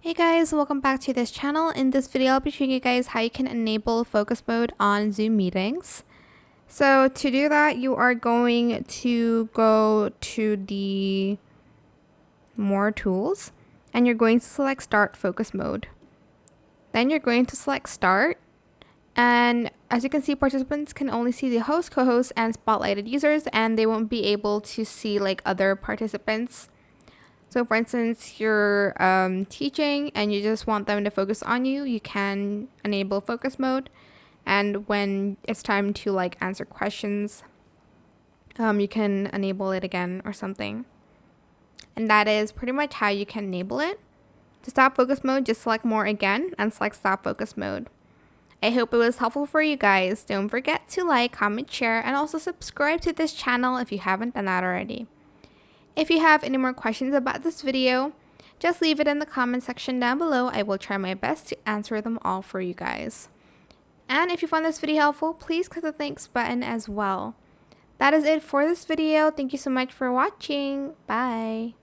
Hey guys, welcome back to this channel. In this video, I'll be showing you guys how you can enable focus mode on Zoom meetings. So to do that, you are going to go to the More Tools and you're going to select Start Focus Mode. Then you're going to select Start, and as you can see, participants can only see the host, co-host, and spotlighted users, and they won't be able to see like other participants. So for instance, you're teaching and you just want them to focus on you, you can enable focus mode. And when it's time to like answer questions, you can enable it again or something. And that is pretty much how you can enable it. To stop focus mode, just select more again and select stop focus mode. I hope it was helpful for you guys. Don't forget to like, comment, share, and also subscribe to this channel if you haven't done that already. If you have any more questions about this video, just leave it in the comment section down below. I will try my best to answer them all for you guys. And if you found this video helpful, please click the thanks button as well. That is it for this video. Thank you so much for watching. Bye.